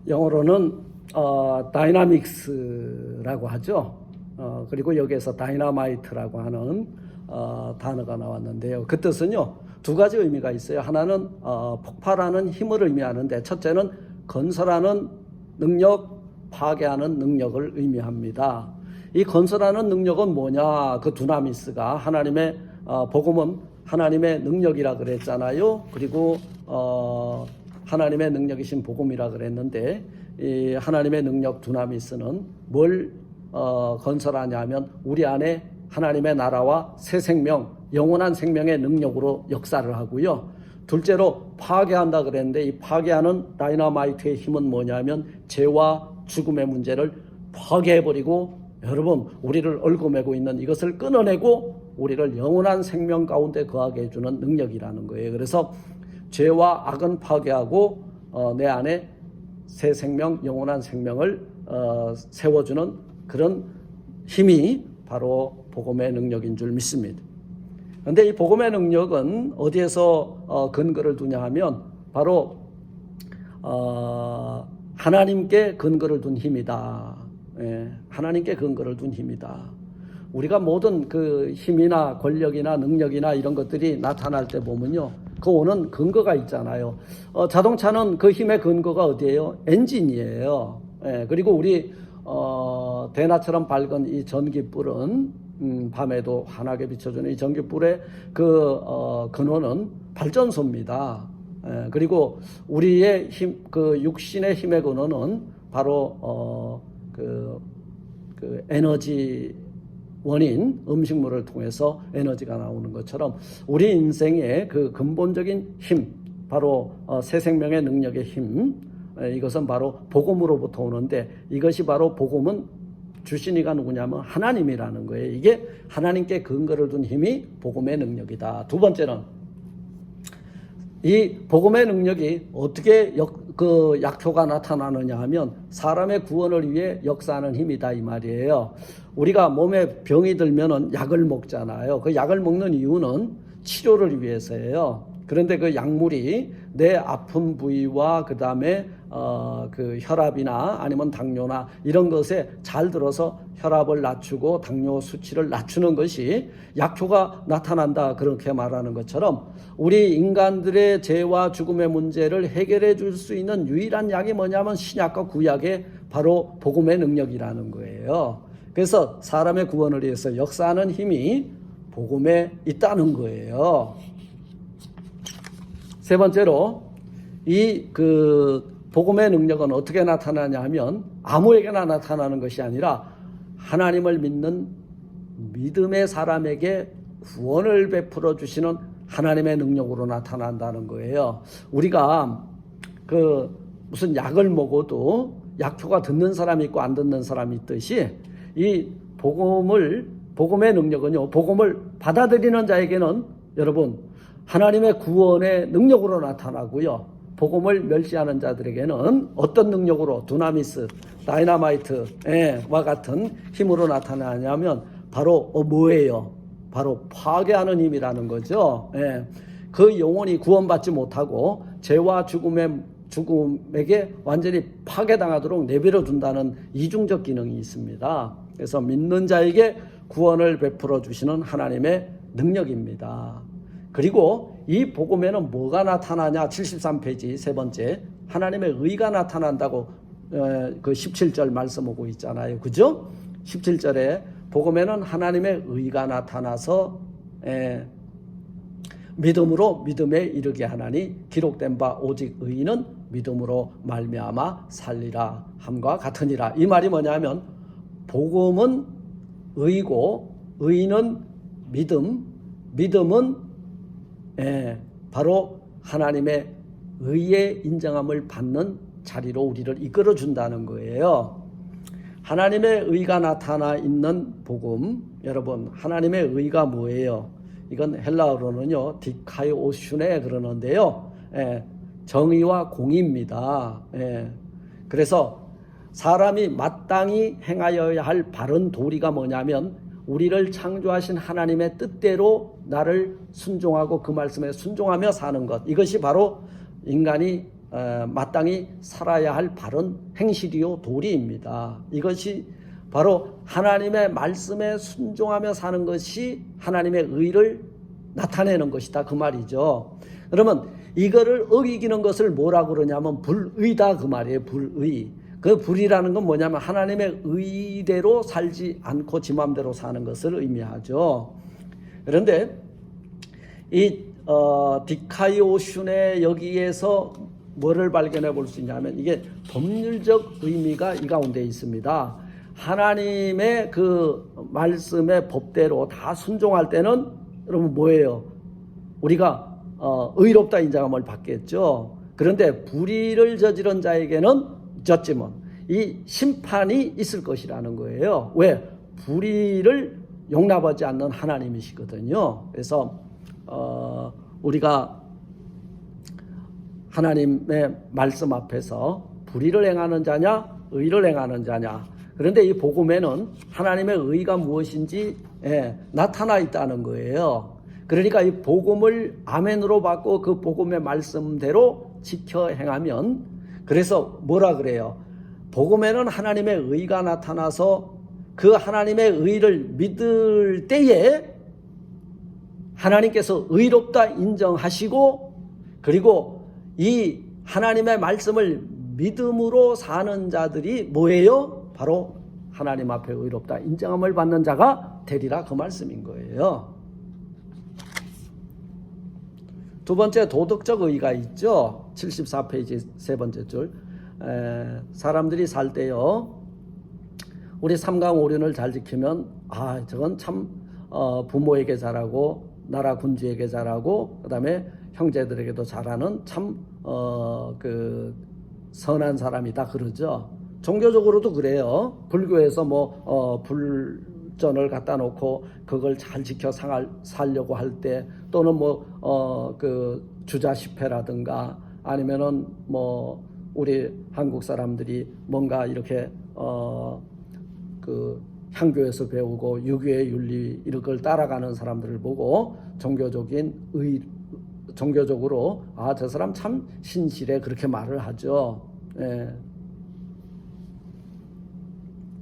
영어로는 다이나믹스라고 하죠. 그리고 여기에서 다이너마이트라고 하는 단어가 나왔는데요. 그 뜻은요, 두 가지 의미가 있어요. 하나는 폭발하는 힘을 의미하는데, 첫째는 건설하는 능력, 파괴하는 능력을 의미합니다. 이 건설하는 능력은 뭐냐? 그 두나미스가 하나님의 복음은 하나님의 능력이라 그랬잖아요. 그리고 하나님의 능력이신 복음이라 그랬는데, 이 하나님의 능력 두나미스는 뭘 건설하냐면 우리 안에 하나님의 나라와 새 생명, 영원한 생명의 능력으로 역사를 하고요. 둘째로 파괴한다 그랬는데, 이 파괴하는 다이너마이트의 힘은 뭐냐면 죄와 죽음의 문제를 파괴해버리고, 여러분, 우리를 얽어매고 있는 이것을 끊어내고 우리를 영원한 생명 가운데 거하게 해주는 능력이라는 거예요. 그래서 죄와 악은 파괴하고 내 안에 새 생명, 영원한 생명을 세워주는 그런 힘이 바로 복음의 능력인 줄 믿습니다. 그런데 이 복음의 능력은 어디에서 근거를 두냐 하면 바로 하나님께 근거를 둔 힘이다. 하나님께 근거를 둔 힘이다. 우리가 모든 그 힘이나 권력이나 능력이나 이런 것들이 나타날 때 보면요, 그 오는 근거가 있잖아요. 자동차는 그 힘의 근거가 어디예요? 엔진이에요. 그리고 우리 대나처럼 밝은 이 전기불은 밤에도 환하게 비춰주는 이 전기불의 그 근원은 발전소입니다. 그리고 우리의 힘, 그 육신의 힘의 근원은 바로 그 에너지 원인 음식물을 통해서 에너지가 나오는 것처럼 우리 인생의 그 근본적인 힘, 바로 새 생명의 능력의 힘, 이것은 바로 복음으로부터 오는데, 이것이 바로 복음은 주신 이가 누구냐면 하나님이라는 거예요. 이게 하나님께 근거를 둔 힘이 복음의 능력이다. 두 번째는 이 복음의 능력이 어떻게 약효가 나타나느냐 하면 사람의 구원을 위해 역사하는 힘이다 이 말이에요. 우리가 몸에 병이 들면은 약을 먹잖아요. 그 약을 먹는 이유는 치료를 위해서예요. 그런데 그 약물이 내 아픈 부위와 그 다음에 그 혈압이나 아니면 당뇨나 이런 것에 잘 들어서 혈압을 낮추고 당뇨 수치를 낮추는 것이 약효가 나타난다, 그렇게 말하는 것처럼 우리 인간들의 죄와 죽음의 문제를 해결해 줄 수 있는 유일한 약이 뭐냐면 신약과 구약의 바로 복음의 능력이라는 거예요. 그래서 사람의 구원을 위해서 역사하는 힘이 복음에 있다는 거예요. 세 번째로 이 복음의 능력은 어떻게 나타나냐 하면 아무에게나 나타나는 것이 아니라 하나님을 믿는 믿음의 사람에게 구원을 베풀어 주시는 하나님의 능력으로 나타난다는 거예요. 우리가 무슨 약을 먹어도 약효가 듣는 사람이 있고 안 듣는 사람이 있듯이 이 복음의 능력은요, 복음을 받아들이는 자에게는 여러분 하나님의 구원의 능력으로 나타나고요, 복음을 멸시하는 자들에게는 어떤 능력으로 두나미스, 다이너마이트와 같은 힘으로 나타나냐면 바로 뭐예요? 바로 파괴하는 힘이라는 거죠. 그 영혼이 구원받지 못하고 죄와 죽음에게 완전히 파괴당하도록 내버려 둔다는 이중적 기능이 있습니다. 그래서 믿는 자에게 구원을 베풀어 주시는 하나님의 능력입니다. 그리고 이 복음에는 뭐가 나타나냐? 73페이지 세 번째, 하나님의 의가 나타난다고 그 17절 말씀하고 있잖아요. 그죠? 17절에 복음에는 하나님의 의가 나타나서 믿음으로 믿음에 이르게 하나니 기록된 바 오직 의인은 믿음으로 말미암아 살리라 함과 같으니라. 이 말이 뭐냐면 복음은 의고 의인은 믿음은 바로 하나님의 의의 인정함을 받는 자리로 우리를 이끌어 준다는 거예요. 하나님의 의가 나타나 있는 복음, 여러분 하나님의 의가 뭐예요? 이건 헬라어로는요 디카이오슈네 그러는데요, 정의와 공의입니다. 그래서 사람이 마땅히 행하여야 할 바른 도리가 뭐냐면 우리를 창조하신 하나님의 뜻대로 나를 순종하고 그 말씀에 순종하며 사는 것, 이것이 바로 인간이 마땅히 살아야 할 바른 행실이요 도리입니다. 이것이 바로 하나님의 말씀에 순종하며 사는 것이 하나님의 의를 나타내는 것이다 그 말이죠. 그러면 이거를 어기는 것을 뭐라고 그러냐면 불의다 그 말이에요. 불의. 그 불이라는 건 뭐냐면 하나님의 의대로 살지 않고 지 맘대로 사는 것을 의미하죠. 그런데 이 디카이오슌의 여기에서 뭐를 발견해 볼 수 있냐면 이게 법률적 의미가 이 가운데 있습니다. 하나님의 그 말씀의 법대로 다 순종할 때는 여러분 뭐예요? 우리가 의롭다 인정함을 받겠죠. 그런데 불의를 저지른 자에게는 어쩌지만 이 심판이 있을 것이라는 거예요. 왜? 불의를 용납하지 않는 하나님이시거든요. 그래서 우리가 하나님의 말씀 앞에서 불의를 행하는 자냐 의를 행하는 자냐, 그런데 이 복음에는 하나님의 의가 무엇인지 나타나 있다는 거예요. 그러니까 이 복음을 아멘으로 받고 그 복음의 말씀대로 지켜 행하면, 그래서 뭐라 그래요? 복음에는 하나님의 의가 나타나서 그 하나님의 의를 믿을 때에 하나님께서 의롭다 인정하시고, 그리고 이 하나님의 말씀을 믿음으로 사는 자들이 뭐예요? 바로 하나님 앞에 의롭다 인정함을 받는 자가 되리라, 그 말씀인 거예요. 두 번째, 도덕적 의가 있죠. 74페이지 세 번째 줄. 사람들이 살 때요, 우리 삼강오륜을 잘 지키면 저건 참 부모에게 잘하고 나라 군주에게 잘하고 그다음에 형제들에게도 잘하는 참 그 선한 사람이다 그러죠. 종교적으로도 그래요. 불교에서 불전을 갖다 놓고 그걸 잘 지켜 살려고 할 때, 또는 그 주자십회라든가 아니면은 우리 한국 사람들이 뭔가 이렇게 그 향교에서 배우고 유교의 윤리 이런 걸 따라가는 사람들을 보고 종교적으로 저 사람 참 신실해, 그렇게 말을 하죠.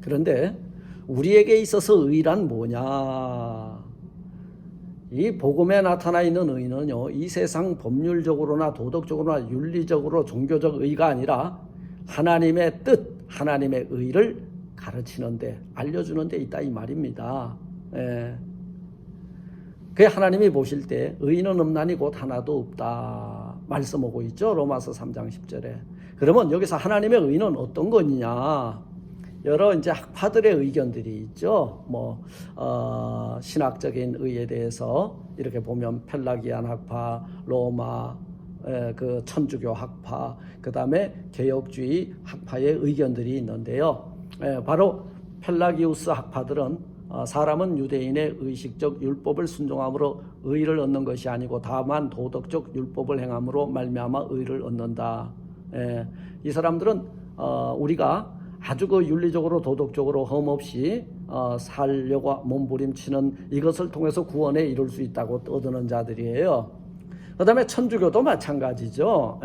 그런데 우리에게 있어서 의란 뭐냐? 이 복음에 나타나 있는 의는요, 이 세상 법률적으로나 도덕적으로나 윤리적으로 종교적 의가 아니라 하나님의 뜻, 하나님의 의를 가르치는데, 알려주는 데 있다 이 말입니다. 그 하나님이 보실 때 의인은 없나니 곧 하나도 없다 말씀하고 있죠. 로마서 3장 10절에. 그러면 여기서 하나님의 의는 어떤 거냐? 여러 이제 학파들의 의견들이 있죠. 신학적인 의에 대해서 이렇게 보면 펠라기안 학파, 로마 그 천주교 학파, 그 다음에 개혁주의 학파의 의견들이 있는데요. 바로 펠라기우스 학파들은 사람은 유대인의 의식적 율법을 순종함으로 의를 얻는 것이 아니고 다만 도덕적 율법을 행함으로 말미암아 의를 얻는다. 이 사람들은 우리가 아주 그 윤리적으로 도덕적으로 험없이 살려고 몸부림치는 이것을 통해서 구원에 이룰 수 있다고 떠드는 자들이에요. 그 다음에 천주교도 마찬가지죠.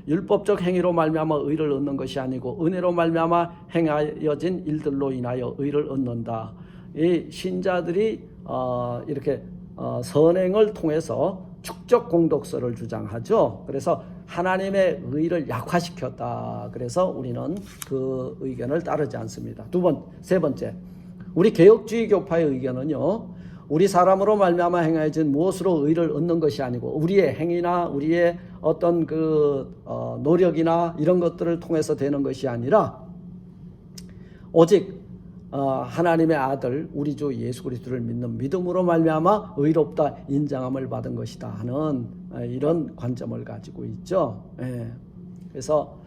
율법적 행위로 말미암아 의를 얻는 것이 아니고 은혜로 말미암아 행하여진 일들로 인하여 의를 얻는다. 이 신자들이 이렇게 선행을 통해서 축적 공덕서를 주장하죠. 그래서 하나님의 의를 약화시켰다. 그래서 우리는 그 의견을 따르지 않습니다. 세 번째, 우리 개혁주의 교파의 의견은요, 우리 사람으로 말미암아 행하여진 무엇으로 의를 얻는 것이 아니고 우리의 행위나 우리의 어떤 노력이나 이런 것들을 통해서 되는 것이 아니라 오직 하나님의 아들 우리 주 예수 그리스도를 믿는 믿음으로 말미암아 의롭다 인정함을 받은 것이다 하는 이런 관점을 가지고 있죠. 그래서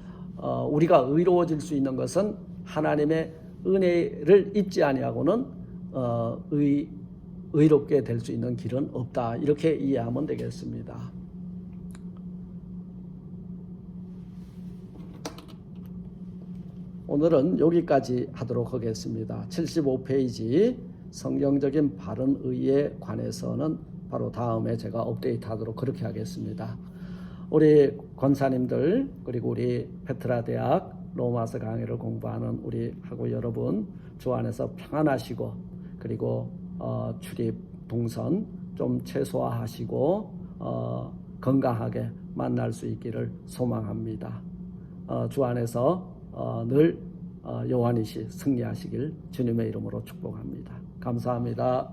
우리가 의로워질 수 있는 것은 하나님의 은혜를 입지 아니하고는 의롭게 될 수 있는 길은 없다, 이렇게 이해하면 되겠습니다. 오늘은 여기까지 하도록 하겠습니다. 75페이지 성경적인 바른 의에 관해서는 바로 다음에 제가 업데이트하도록 그렇게 하겠습니다. 우리 권사님들 그리고 우리 페트라 대학 로마서 강의를 공부하는 우리 학우 여러분 주 안에서 평안하시고 그리고 출입 동선 좀 최소화하시고 건강하게 만날 수 있기를 소망합니다. 주 안에서 늘 요한이시 승리하시길 주님의 이름으로 축복합니다. 감사합니다.